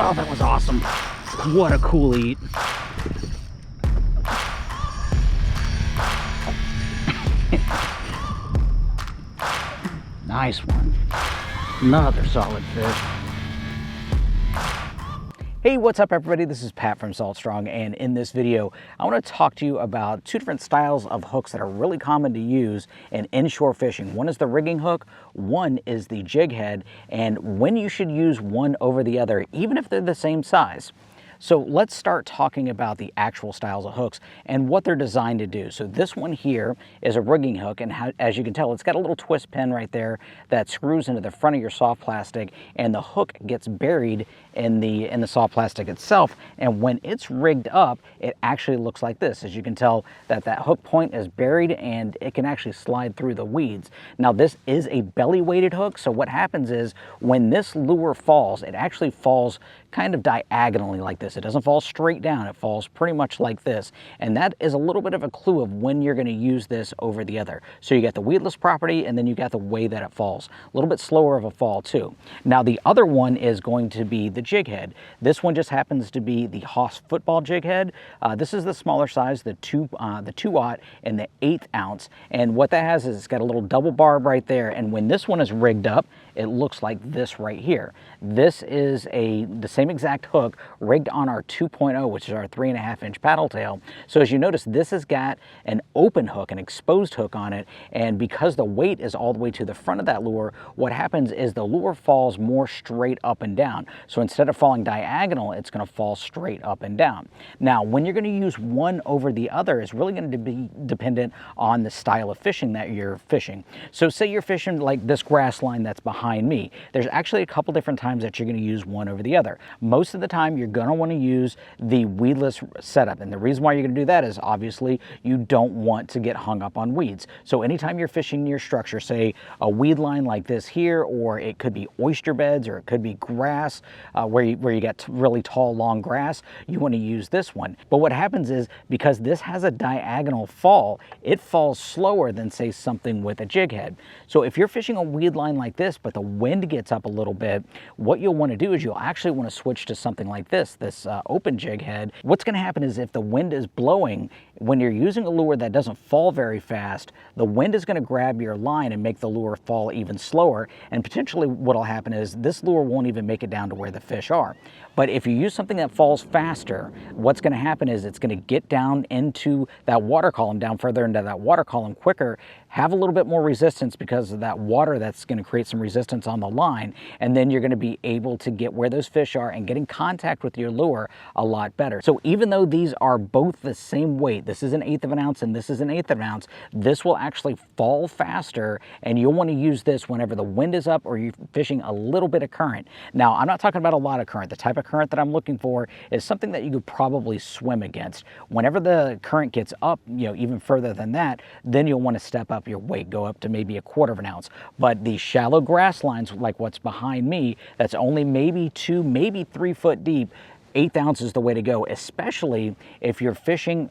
Oh, that was awesome. What a cool eat. Nice one. Another solid fish. Hey, what's up everybody? This is Pat from Salt Strong, and in this video, I want to talk to you about two different styles of hooks that are really common to use in inshore fishing. One is the rigging hook, one is the jig head, and when you should use one over the other, even if they're the same size. So let's start talking about the actual styles of hooks and what they're designed to do. So this one here is a rigging hook, and as you can tell, it's got a little twist pin right there that screws into the front of your soft plastic, and the hook gets buried in the soft plastic itself. And when it's rigged up, it actually looks like this. As you can tell, that hook point is buried and it can actually slide through the weeds. Now this is a belly weighted hook, so what happens is when this lure falls, it actually falls kind of diagonally like this. It doesn't fall straight down, it falls pretty much like this. And that is a little bit of a clue of when you're going to use this over the other. So you got the weedless property, and then you got the way that it falls. A little bit slower of a fall too. Now the other one is going to be the jig head. This one just happens to be the Haas football jig head. This is the smaller size, the 2/0 and the 1/8 ounce. And what that has is it's got a little double barb right there. And when this one is rigged up, it looks like this right here. This is the same exact hook rigged on our 2.0, which is our 3.5-inch paddle tail. So as you notice, this has got an open hook, an exposed hook on it. And because the weight is all the way to the front of that lure, what happens is the lure falls more straight up and down. So instead of falling diagonal, it's going to fall straight up and down. Now, when you're going to use one over the other is really going to be dependent on the style of fishing that you're fishing. So say you're fishing like this grass line that's behind me. There's actually a couple different times that you're going to use one over the other. Most of the time, you're going to want to use the weedless setup. And the reason why you're going to do that is obviously you don't want to get hung up on weeds. So anytime you're fishing near structure, say a weed line like this here, or it could be oyster beds, or it could be grass where you get really tall, long grass, you want to use this one. But what happens is because this has a diagonal fall, it falls slower than say something with a jig head. So if you're fishing a weed line like this, but the wind gets up a little bit, what you'll want to do is you'll actually want to switch to something like this open jig head. What's going to happen is if the wind is blowing, when you're using a lure that doesn't fall very fast, the wind is going to grab your line and make the lure fall even slower. And potentially what'll happen is this lure won't even make it down to where the fish are. But if you use something that falls faster, what's going to happen is it's going to get down into that water column, down further into that water column quicker, have a little bit more resistance because of that water that's going to create some resistance on the line, and then you're going to be able to get where those fish are and get in contact with your lure a lot better. So even though these are both the same weight, this is an 1/8 of an ounce and this is an 1/8 of an ounce, this will actually fall faster, and you'll want to use this whenever the wind is up or you're fishing a little bit of current. Now, I'm not talking about a lot of current. The type of current that I'm looking for is something that you could probably swim against. Whenever the current gets up, even further than that, then you'll want to step up your weight, go up to maybe 1/4 of an ounce. But these shallow grass lines, like what's behind me, that's only maybe 2, maybe 3 foot deep, 1/8 ounce is the way to go, especially if you're fishing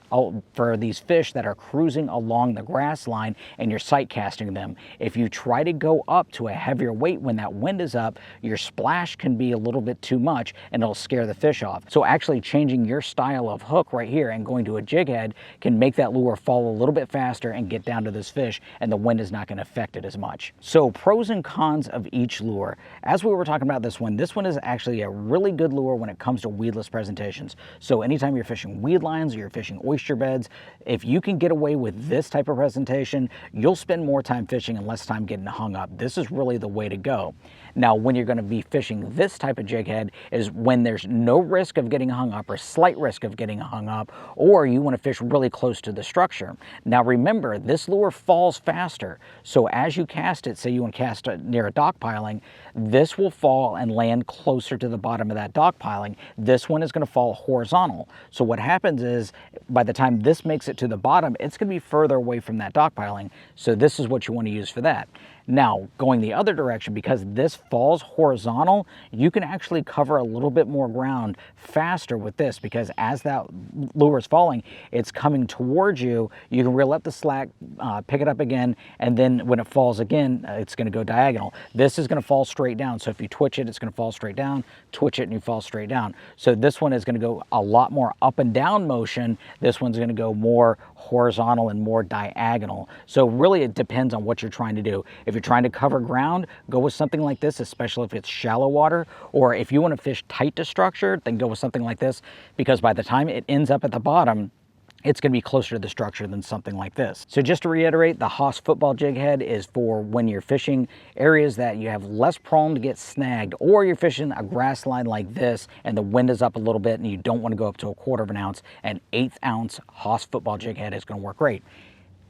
for these fish that are cruising along the grass line and you're sight casting them. If you try to go up to a heavier weight when that wind is up, your splash can be a little bit too much and it'll scare the fish off. So actually changing your style of hook right here and going to a jig head can make that lure fall a little bit faster and get down to this fish, and the wind is not going to affect it as much. So pros and cons of each lure. As we were talking about this one is actually a really good lure when it comes to weedless presentations. So anytime you're fishing weed lines or you're fishing oyster beds, if you can get away with this type of presentation, you'll spend more time fishing and less time getting hung up. This is really the way to go. Now, when you're going to be fishing this type of jig head is when there's no risk of getting hung up or slight risk of getting hung up, or you want to fish really close to the structure. Now remember, this lure falls faster. So as you cast it, say you want to cast it near a dock piling, this will fall and land closer to the bottom of that dock piling. This one is going to fall horizontal. So what happens is by the time this makes it to the bottom, it's going to be further away from that dock piling. So this is what you want to use for that. Now, going the other direction, because this falls horizontal, you can actually cover a little bit more ground faster with this, because as that lure is falling, it's coming towards you. You can reel up the slack, pick it up again, and then when it falls again, it's going to go diagonal. This is going to fall straight down. So if you twitch it, it's going to fall straight down, twitch it, and you fall straight down. So this one is going to go a lot more up and down motion. This one's going to go more horizontal and more diagonal. So really it depends on what you're trying to do. If you're trying to cover ground, go with something like this, especially if it's shallow water. Or if you want to fish tight to structure, then go with something like this, because by the time it ends up at the bottom, it's going to be closer to the structure than something like this. So just to reiterate, the Haas football jig head is for when you're fishing areas that you have less prone to get snagged, or you're fishing a grass line like this and the wind is up a little bit and you don't want to go up to a 1/4 ounce. An 1/8 ounce Haas football jig head is going to work great.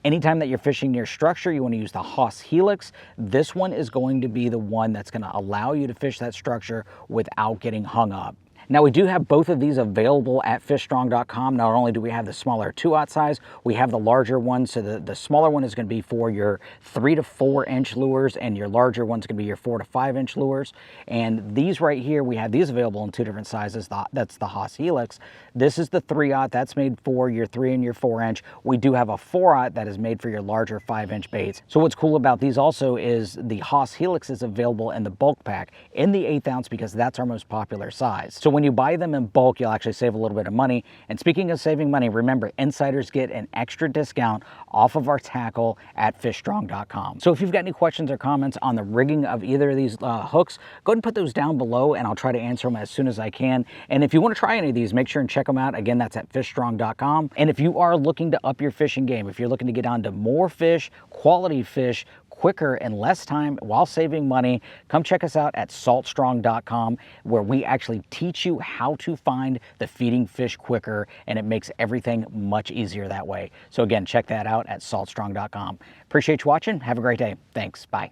Anytime that you're fishing near structure, you want to use the Haas Helix. This one is going to be the one that's going to allow you to fish that structure without getting hung up. Now, we do have both of these available at fishstrong.com. Not only do we have the smaller 2/0 size, we have the larger one. So the smaller one is going to be for your 3 to 4 inch lures, and your larger one's going to be your 4 to 5 inch lures. And these right here, we have these available in 2 different sizes. That's the Haas Helix. This is the 3/0. That's made for your 3 and your 4 inch. We do have a 4/0 that is made for your larger 5-inch baits. So what's cool about these also is the Haas Helix is available in the bulk pack in the 1/8 ounce, because that's our most popular size. So when you buy them in bulk, you'll actually save a little bit of money. And speaking of saving money, remember, insiders get an extra discount off of our tackle at fishstrong.com. So if you've got any questions or comments on the rigging of either of these hooks, go ahead and put those down below and I'll try to answer them as soon as I can. And if you want to try any of these, make sure and check them out. Again, that's at fishstrong.com. And if you are looking to up your fishing game, if you're looking to get on to more fish, quality fish, quicker and less time while saving money, come check us out at saltstrong.com, where we actually teach you how to find the feeding fish quicker, and it makes everything much easier that way. So again, check that out at saltstrong.com. Appreciate you watching. Have a great day. Thanks. Bye.